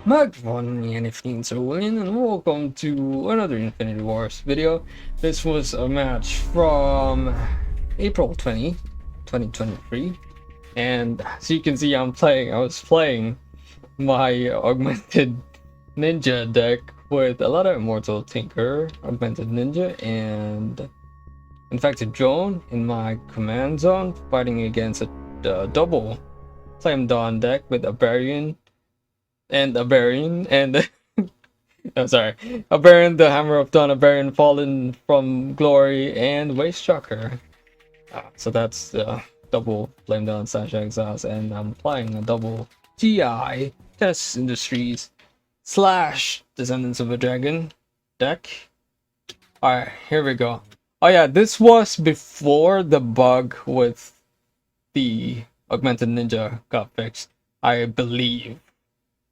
Microphone and Caerulean, and welcome to another Infinity Wars video. This was a match from April 2023, and as you can see, I was playing my augmented ninja deck with a lot of Immortal Tinker, augmented ninja, and infected drone in my command zone, fighting against a double Flame Dawn deck with ABERION and ABERION and I'm sorry, ABERION, the Hammer of Dawn, ABERION, Fallen from Glory, and Waste Shocker. So that's the double Flame Dawn / Exiles, and I'm playing a double TI Test Industries / Descendants of a Dragon deck. Alright, here we go. Oh yeah, this was before the bug with the Augmented Ninja got fixed, I believe.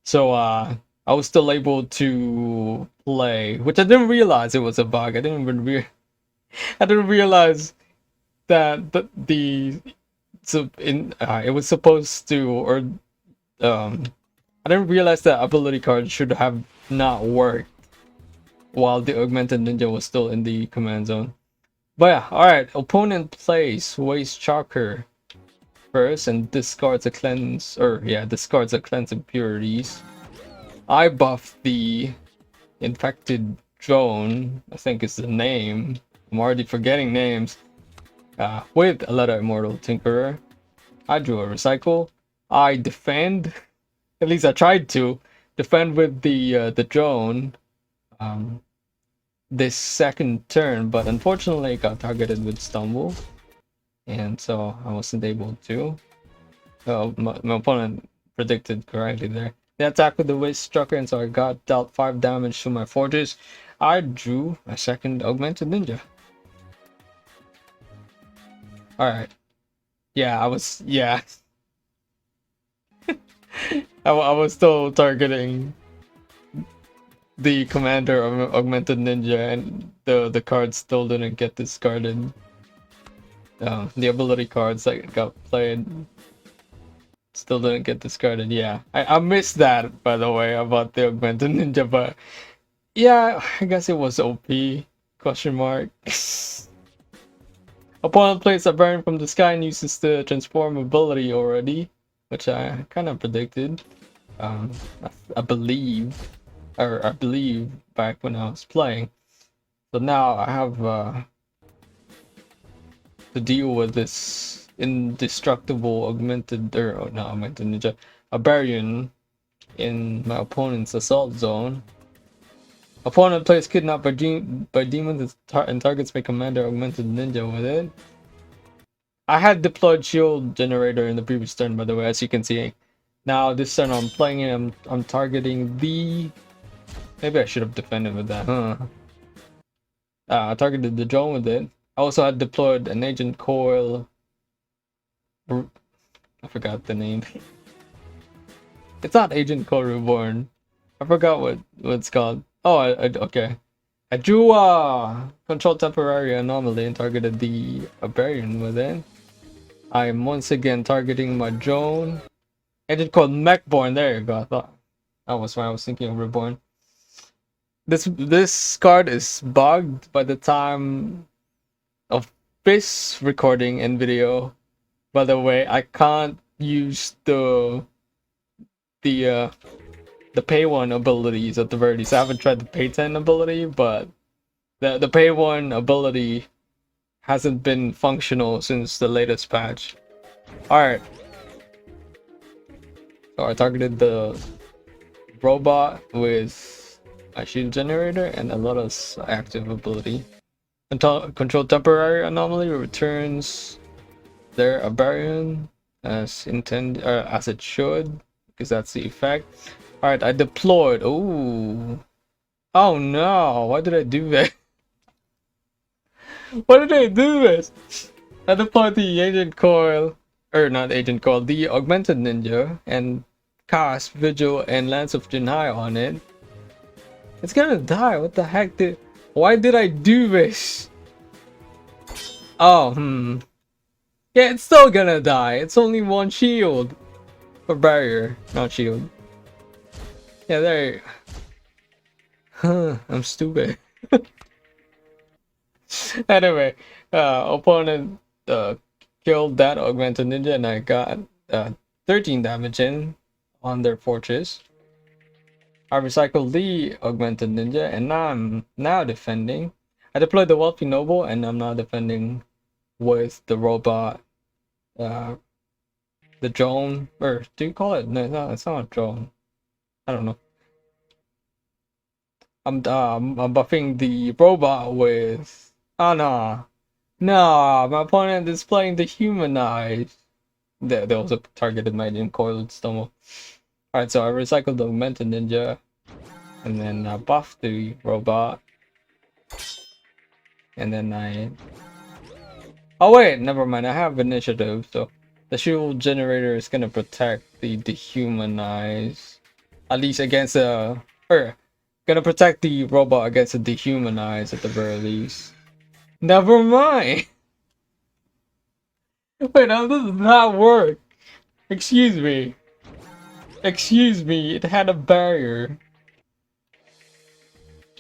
So I was still able to play, which I didn't realize it was a bug. I didn't realize that it was supposed to, or I didn't realize that ability card should have not worked while the Augmented Ninja was still in the command zone. But yeah, alright, opponent plays Waste Shocker first and discards a cleanse, discards a cleanse impurities. I buff the infected drone, I think is the name. I'm already forgetting names. With a letter Immortal Tinkerer. I drew a recycle. I defend. At least I tried to defend with the drone. This second turn, but unfortunately got targeted with Stumble, and so I wasn't able to. My opponent predicted correctly there. They attacked with the Waste Shocker, and so I got dealt 5 damage to my fortress. I drew a second Augmented Ninja. Alright. Yeah, I was still targeting the commander of Augmented Ninja, and the cards still didn't get discarded. The ability cards that got played still didn't get discarded. Yeah, I missed that, by the way, about the Augmented Ninja, but yeah, I guess it was OP, question mark. Opponent plays a burn from the sky and uses the transform ability already, which I kind of predicted. I believe back when I was playing. So now I have to deal with this indestructible augmented ninja, ABERION, in my opponent's assault zone. Opponent plays kidnapped by demons and targets my commander augmented ninja with it. I had deployed shield generator in the previous turn, by the way, as you can see. Now this turn I'm playing it, I'm targeting the... Maybe I should have defended with that, huh? I targeted the drone with it. I also had deployed an Agent Coil. I forgot the name. It's not Agent Coil Reborn. I forgot what it's called. Oh, okay. I drew a Control Temporary Anomaly and targeted the ABERION with it. I'm once again targeting my drone. Agent called Mechborn. There you go. I thought that was why I was thinking of Reborn. This card is bugged by the time of this recording and video. By the way, I can't use the pay 1 abilities at the very least. I haven't tried the pay 10 ability, but the pay 1 ability hasn't been functional since the latest patch. Alright. So I targeted the robot with a shield generator and a Lotus active ability. Control Temporary Anomaly returns their ABERION as intended, as it should, because that's the effect. Alright, I deployed. Ooh. Oh no, why did I do that? Why did I do this? I deployed the Agent Coil, or not Agent Coil, the Augmented Ninja, and cast Vigil and Lance of Jinhai on it. It's gonna die. What the heck why did I do this? Oh, yeah, it's still gonna die. It's only 1 shield. Or barrier, not shield. Yeah, there. Huh, I'm stupid. Anyway, opponent killed that augmented ninja, and I got 13 damage in on their fortress. I recycled the augmented ninja, and now I'm now defending. I deployed the wealthy noble, and I'm now defending with the robot, uh, the drone, or do you call it? No, it's not a drone. I don't know. I'm buffing the robot with. Oh no, no! My opponent is playing the humanized. There was a targeted magic coiled stumble. Alright, so I recycled the augmented ninja, and then I buffed the robot, and then I. Oh wait, never mind. I have initiative, so the shield generator is gonna protect the dehumanized, at least against or gonna protect the robot against the dehumanized at the very least. Never mind. Wait, how does that work? Excuse me. Excuse me. It had a barrier.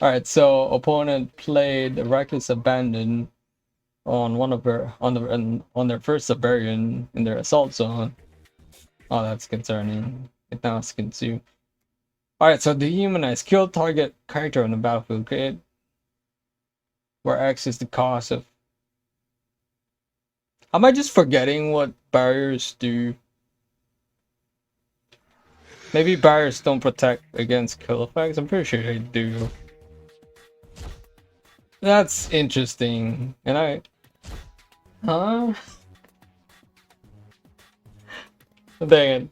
Alright, so opponent played Reckless Abandon on one of their on their first Aberion in their assault zone. Oh, that's concerning. It now is consumed. Alright, so dehumanize. Kill target character on the battlefield. Create where X is the cost of. Am I just forgetting what barriers do? Maybe barriers don't protect against kill effects. I'm pretty sure they do. That's interesting. And I. Huh? Dang it.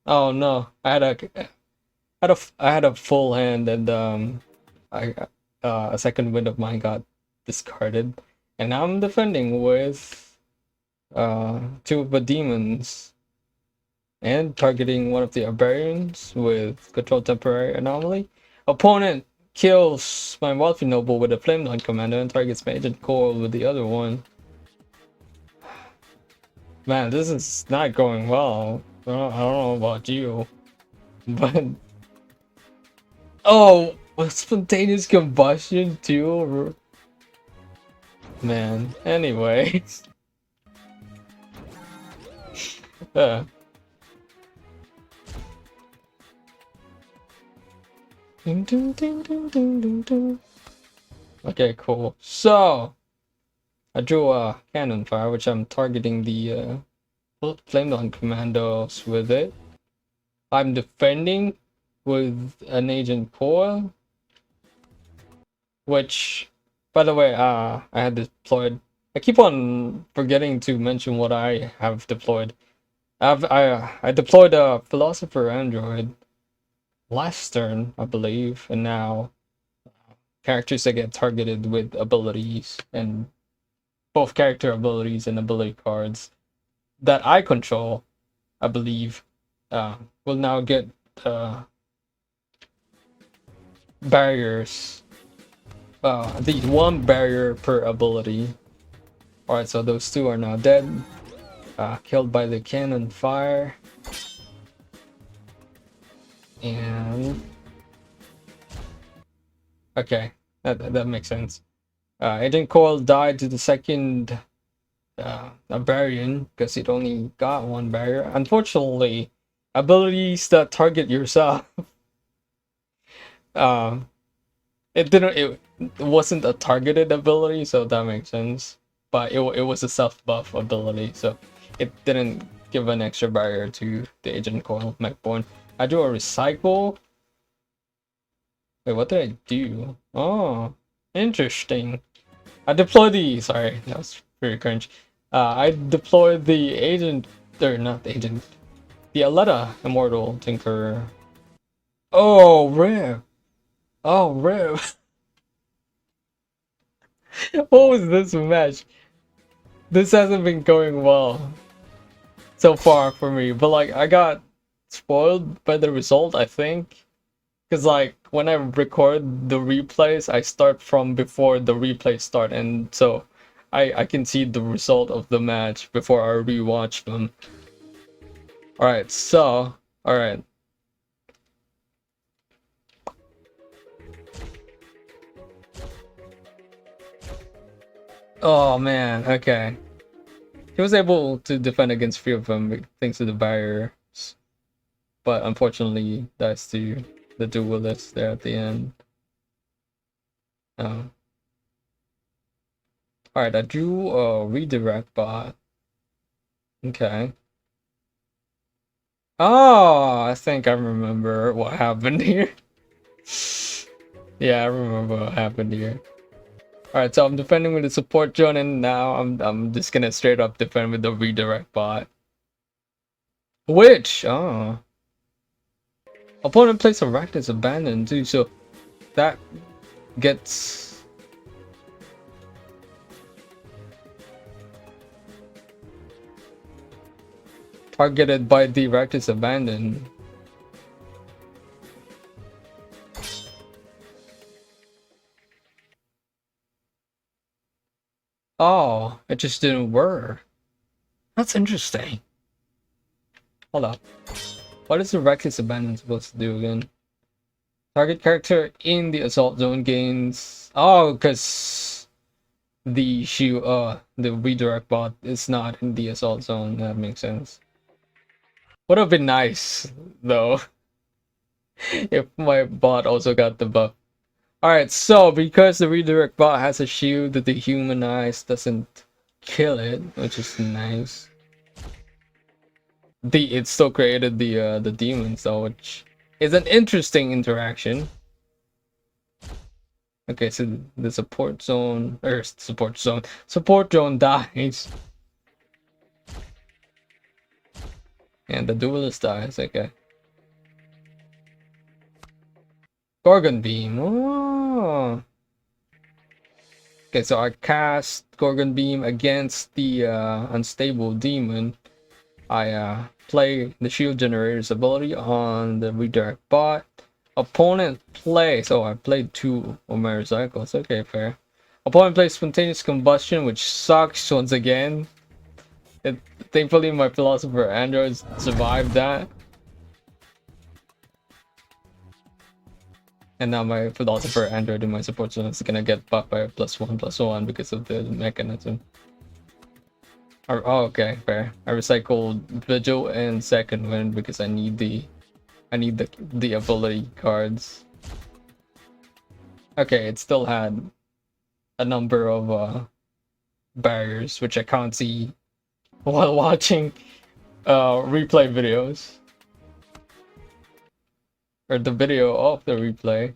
Oh no. I had a full hand, and I a second wind of mine got discarded, and now I'm defending with two of the demons and targeting one of the ABERIONS with control temporary anomaly. Opponent kills my wealthy noble with a flame line commander and targets my agent core with the other one. Man, this is not going well. I don't know about you, but oh, spontaneous combustion too. Man, anyway. uh, okay, cool. So, I drew a cannon fire, which I'm targeting the flame line commandos with it. I'm defending with an agent core, which, by the way, I had deployed. I keep on forgetting to mention what I have deployed. I deployed a philosopher android last turn, I believe, and now characters that get targeted with abilities, and both character abilities and ability cards that I control, I believe, will now get barriers. The one barrier per ability. Alright, so those two are now dead. Killed by the cannon fire. And okay, that makes sense. Agent Coil died to the second Aberion because it only got one barrier. Unfortunately, abilities that target yourself, it wasn't a targeted ability, so that makes sense. But it was a self buff ability, so it didn't give an extra barrier to the Agent Coil Mechborn. I do a recycle. Wait, what did I do? Oh, interesting. I deployed the. Sorry, that was pretty cringe. I deployed the agent, or not the agent, the Aletta Immortal Tinkerer. Oh, rip. Oh, rip. What was this match? This hasn't been going well so far for me, but like I got spoiled by the result, I think. Because like when I record the replays, I start from before the replays start, and so I can see the result of the match before I rewatch them. Alright, so alright. Oh man, okay. He was able to defend against 3 of them thanks to the barriers, but unfortunately dies to the duelist there at the end. Oh. Alright, I drew a redirect bot. Okay. Oh, I think I remember what happened here. Yeah, I remember what happened here. Alright, so I'm defending with the support zone, and now I'm just gonna straight up defend with the redirect bot. Which, oh. Opponent plays Arachnid's Abandon too, so that gets... targeted by the Arachnid's Abandon. Oh, it just didn't work. That's interesting. Hold up. What is the Reckless Abandon supposed to do again? Target character in the assault zone gains... Oh, because the the redirect bot is not in the assault zone. That makes sense. Would have been nice, though, if my bot also got the buff. Alright, so because the redirect bot has a shield that the humanize doesn't kill it, which is nice. It still created the demons though, which is an interesting interaction. Okay, so the support zone dies. And the duelist dies, okay. Gorgon Beam. Oh. Okay, so I cast Gorgon Beam against the unstable demon. I play the shield generator's ability on the redirect bot. Opponent plays. Oh, I played 2 Omega cycles. Okay, fair. Opponent plays spontaneous combustion, which sucks once again. Thankfully, my philosopher androids survived that. And now my philosopher android in my support zone is gonna get buffed by a +1/+1 because of the mechanism. Oh, okay, fair. I recycled Vigil and Second Wind because I need the ability cards. Okay, it still had a number of barriers which I can't see while watching replay videos. Or the video of the replay.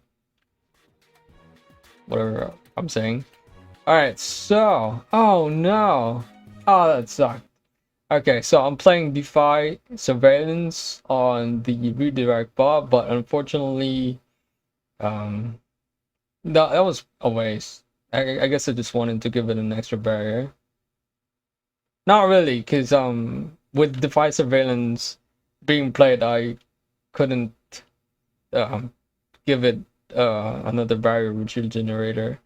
Whatever I'm saying. Alright, so... Oh no! Oh, that sucked. Okay, so I'm playing Defy Surveillance on the redirect bot, but unfortunately... that was a waste. I guess I just wanted to give it an extra barrier. Not really, because with Defy Surveillance being played, I couldn't give it another barrier with shield generator.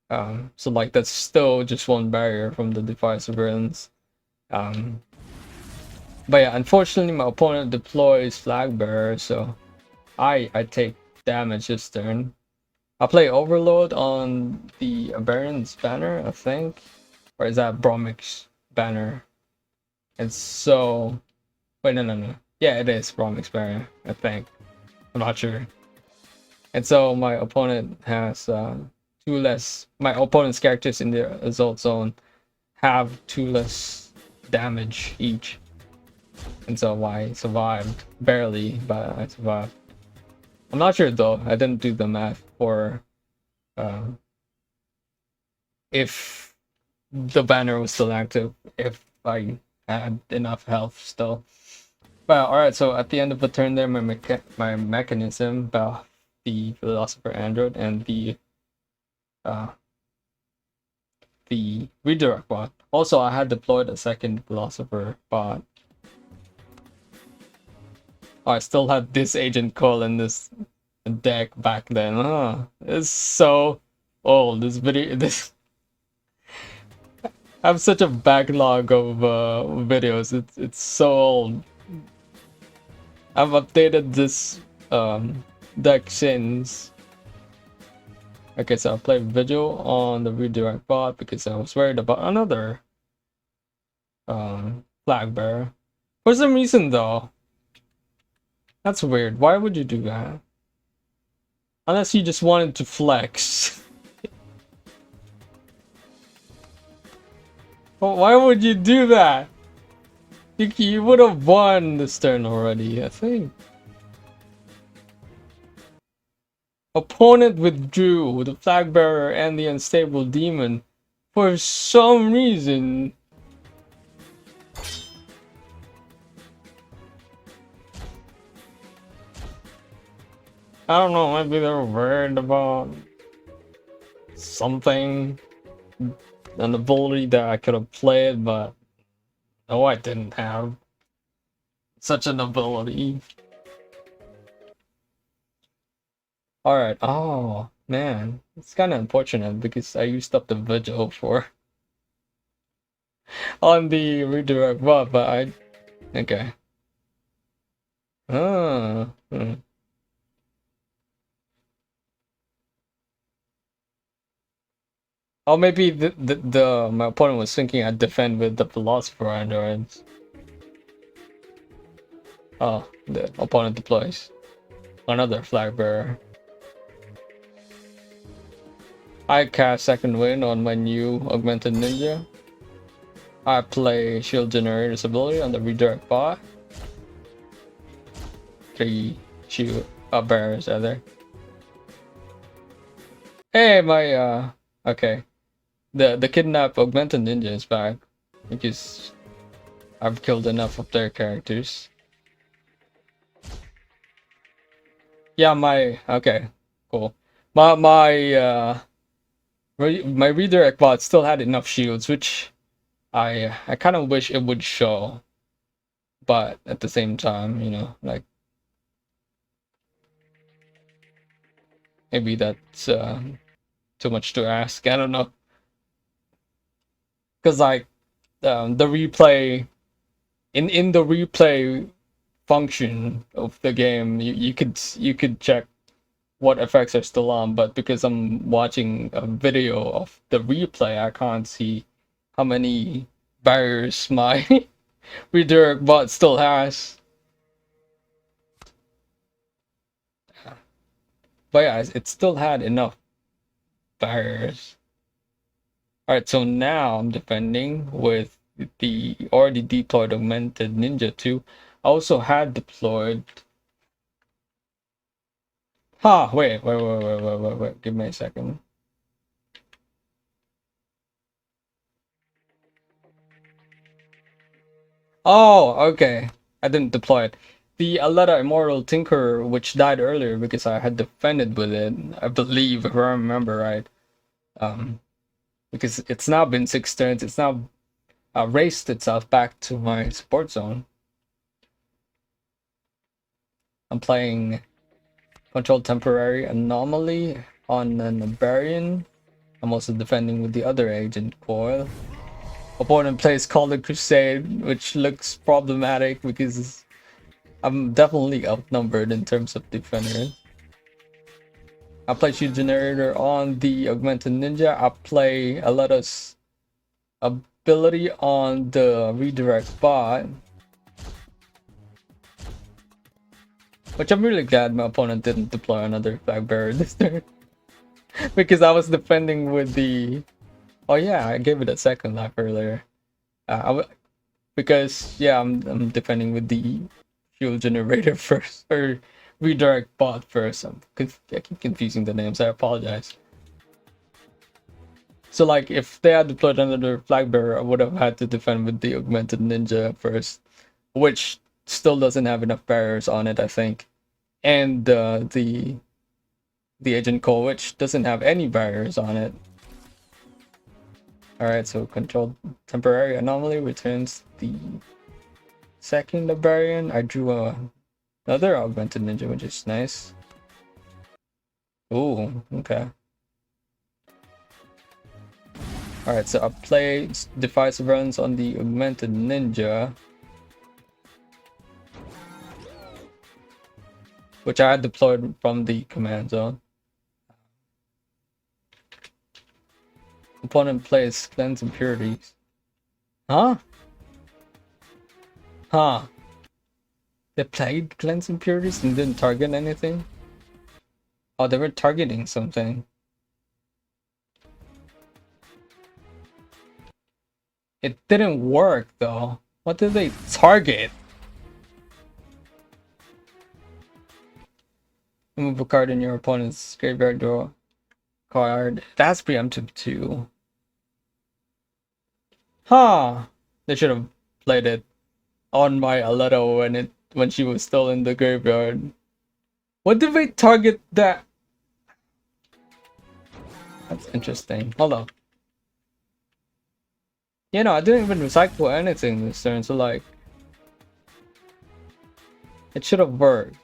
So like that's still just 1 barrier from the Defy Surveillance. But yeah, unfortunately my opponent deploys Flag Bearer, so I take damage this turn. I play Overload on the ABERIONS banner, I think. Or is that Bromix banner? And so... Wait, no. Yeah, it is Bromix banner, I think. I'm not sure. And so my opponent has 2 less... My opponent's characters in the assault zone have 2 less damage each. And so I survived. Barely, but I survived. I'm not sure though. I didn't do the math for if the banner was still active, if I had enough health still. Well, alright, so at the end of the turn there, my mechanism about the philosopher android and the redirect bot. Also, I had deployed a second philosopher bot. Oh, I still had this agent call in this deck back then. It's so old. This video, I have such a backlog of videos. It's so old. I've updated this deck since Okay, so I played Vigil on the redirect bot because I was worried about another flag bearer. For some reason though, that's weird. Why would you do that? Unless you just wanted to flex. Well, why would you do that? You would have won this turn already, I think. Opponent withdrew the flag bearer and the unstable demon for some reason. I don't know, maybe they're worried about something, an ability that I could have played, but no, I didn't have such an ability. Alright, oh man, it's kind of unfortunate because I used up the vigil for on the redirect bot, but okay. Ah, Oh, maybe my opponent was thinking I'd defend with the philosopher androids. Oh, the opponent deploys another flag bearer. I cast second wind on my new augmented ninja. I play shield generator's ability on the redirect bot. 3 shield bearers are there. Hey, my okay. The kidnap augmented ninja is back because I've killed enough of their characters. Yeah, okay, cool. My redirect bot still had enough shields, which I kind of wish it would show, but at the same time, you know, like maybe that's too much to ask. I don't know, because like the replay in the replay function of the game, you could check what effects are still on, but because I'm watching a video of the replay, I can't see how many barriers my redirect bot still has. But yeah, it still had enough barriers. Alright, so now I'm defending with the already deployed augmented ninja 2. I also had deployed. Wait. Give me a second. Oh, okay. I didn't deploy it. The Aletta Immortal Tinker, which died earlier because I had defended with it, I believe, if I remember right. Because it's now been 6 turns, it's now raced itself back to my support zone. I'm playing Control Temporary Anomaly on an ABERION. I'm also defending with the other agent coil. Opponent plays Call the Crusade, which looks problematic because I'm definitely outnumbered in terms of defender. I play Shield Generator on the Augmented Ninja. I play Aletta's ability on the redirect bot. Which I'm really glad my opponent didn't deploy another flag bearer this turn. Because I was defending with the... Oh yeah, I gave it a second life earlier. Because yeah, I'm defending with the fuel generator first, or redirect bot first. I keep confusing the names. I apologize. So like, if they had deployed another flag bearer, I would have had to defend with the augmented ninja first, which still doesn't have enough barriers on it, I think, and the agent call, which doesn't have any barriers on it. Alright, so Control Temporary Anomaly returns the second ABERION. I drew another Augmented Ninja, which is nice. Ooh, okay. Alright, so I play Defy Surveillance on the Augmented Ninja, which I had deployed from the command zone. Opponent plays cleanse impurities. Huh? Huh? They played cleanse impurities and didn't target anything? Oh, they were targeting something. It didn't work though. What did they target? Move a card in your opponent's graveyard draw card. That's preemptive too. Huh. They should have played it on my Aleto when she was still in the graveyard. What did they target that? That's interesting. Hold on. You know, I didn't even recycle anything this turn, so like it should have worked.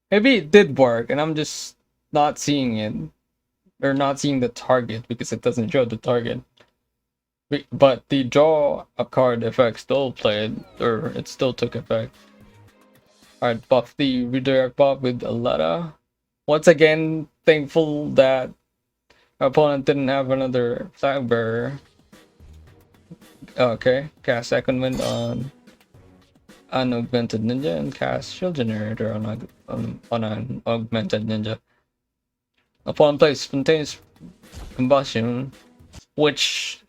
Maybe it did work and I'm just not seeing it. Or not seeing the target because it doesn't show the target. But the draw a card effect still played, or it still took effect. Alright, buff the redirect buff with Aletta. Once again, thankful that our opponent didn't have another flag bearer. Okay, cast second wind on an augmented ninja and cast shield generator on an augmented ninja. Opponent plays spontaneous combustion, which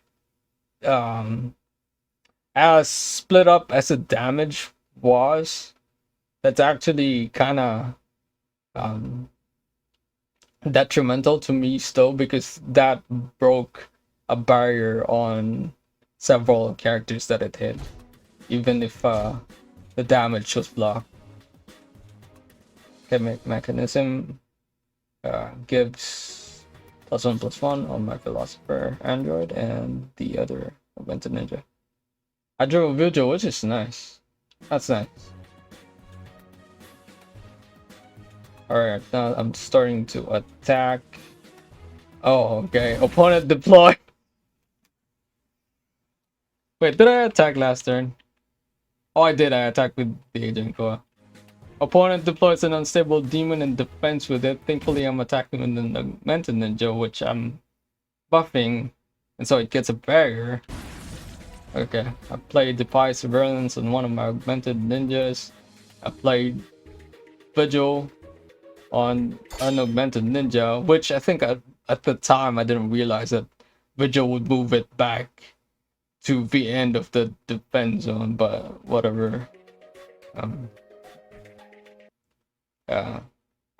as split up as the damage was, that's actually kind of detrimental to me still, because that broke a barrier on several characters that it hit, even if the damage was blocked. Okay, mechanism gives +1/+1 on my philosopher android and the other augmented ninja. I drew a vigil, which is nice. That's nice. Alright, now I'm starting to attack. Oh, okay. Opponent deploy. Wait, did I attack last turn? Oh, I did. I attacked with the agent core. Opponent deploys an unstable demon and defends with it. Thankfully, I'm attacking with an augmented ninja, which I'm buffing, and so it gets a barrier. Okay, I played Defy Surveillance on one of my augmented ninjas. I played Vigil on an augmented ninja, which I think at the time I didn't realize that Vigil would move it back to the end of the defense zone, but whatever.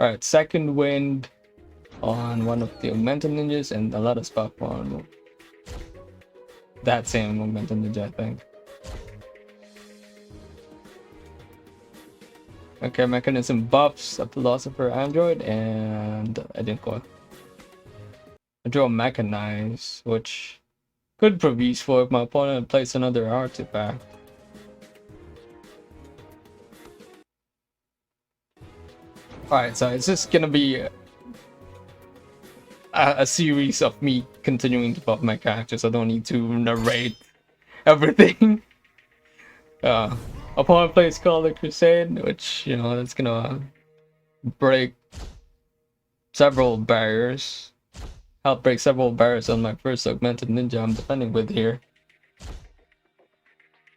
Alright, second wind on one of the augmented ninjas and a lot of stuff on that same augmented ninja, I think. Okay, mechanism buffs a philosopher android and I didn't go. I draw mechanize, which could prove useful if my opponent plays another artifact. Alright, so it's just gonna be a series of me continuing to buff my characters. I don't need to narrate everything. Opponent plays Call of Crusade, which, you know, that's gonna break several barriers. Help break several barriers on my first augmented ninja I'm defending with here.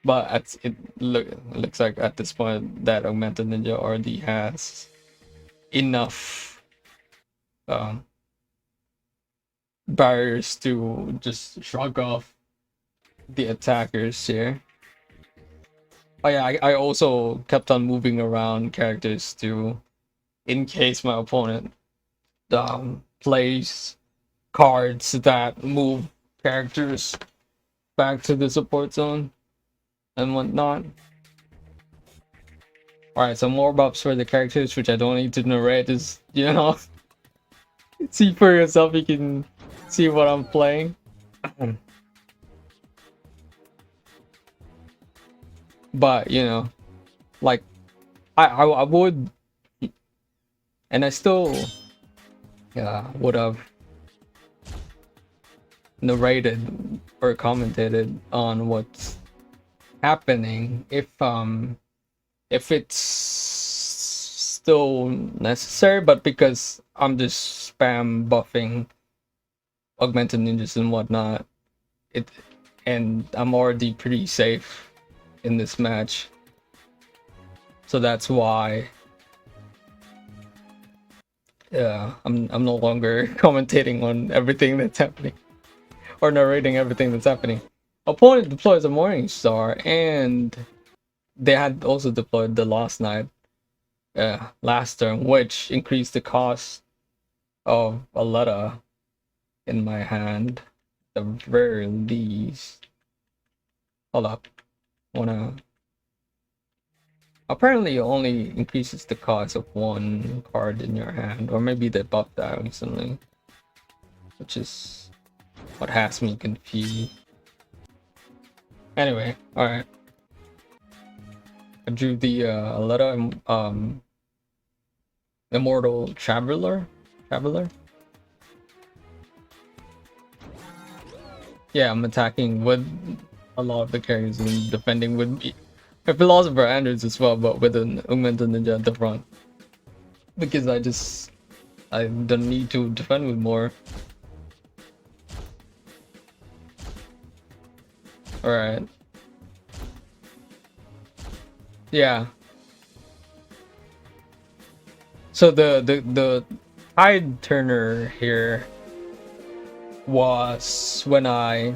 But it looks like at this point that augmented ninja already has enough barriers to just shrug off the attackers here. Oh yeah, I also kept on moving around characters too, in case my opponent plays cards that move characters back to the support zone and whatnot. Alright, so more buffs for the characters, which I don't need to narrate, is, you know, see for yourself, you can see what I'm playing. But, you know, like, I would, and I still would have narrated or commentated on what's happening if it's still necessary, but because I'm just spam buffing augmented ninjas and whatnot. And I'm already pretty safe in this match, so that's why I'm no longer commentating on everything that's happening or narrating everything that's happening. Opponent deploys a Morning Star, and they had also deployed the Last Night last turn, which increased the cost of a letter in my hand. The very least. Hold up. Apparently it only increases the cost of one card in your hand, or maybe they buffed that recently, which is what has me confused. Anyway, alright. I drew the letter Immortal Traveler. Yeah, I'm attacking with a lot of the characters and defending with a Philosopher Andrews as well, but with an Augmented Ninja at the front. Because I don't need to defend with more. Alright. Yeah. So the tide turner here was when I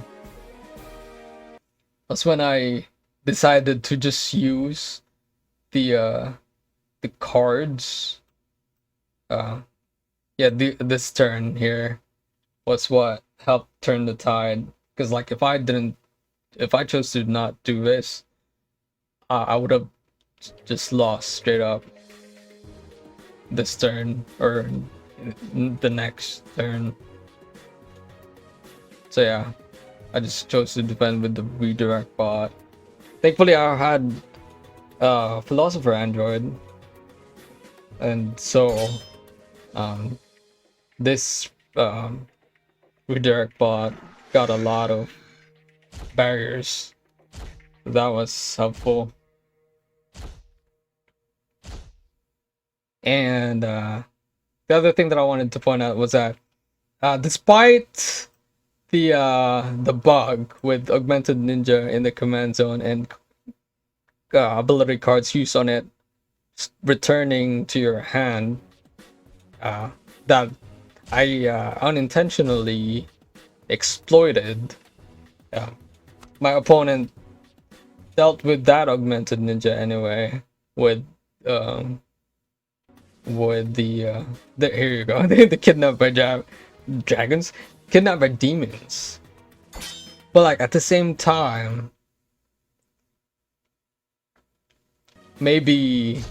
decided to just use the cards. Yeah, this turn here was what helped turn the tide. Because like if I chose to not do this, I would have just lost straight up this turn or the next turn. So yeah, I just chose to defend with the redirect bot. Thankfully I had Philosopher Android, and so this redirect bot got a lot of barriers. That was helpful. And the other thing that I wanted to point out was that despite the bug with Augmented Ninja in the command zone and ability cards used on it returning to your hand, that I unintentionally exploited, my opponent dealt with that Augmented Ninja anyway with the here you go, the kidnapped by dragons, kidnapped by demons. But like at the same time, maybe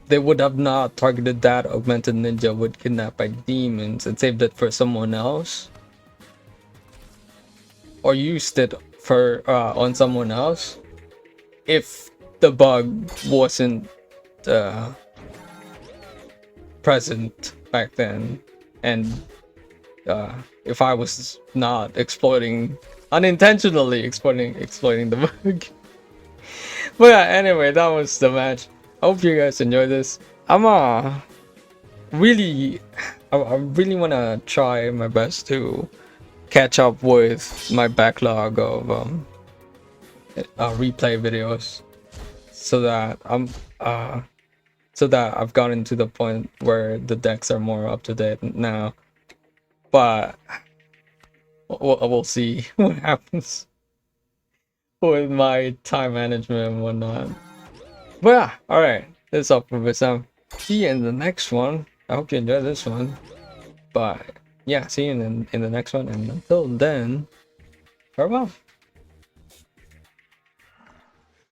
they would have not targeted that Augmented Ninja with kidnapped by demons and saved it for someone else, or used it for on someone else if the bug wasn't present back then, and if I was not unintentionally exploiting the bug. But yeah, anyway, that was the match. I hope you guys enjoyed this. I really wanna try my best to catch up with my backlog of replay videos, so that I've gotten to the point where the decks are more up to date now. But we'll see what happens with my time management and whatnot. But yeah, alright, that's all for this time. See you in the next one. I hope you enjoyed this one. But yeah, see you in the next one, and until then, farewell.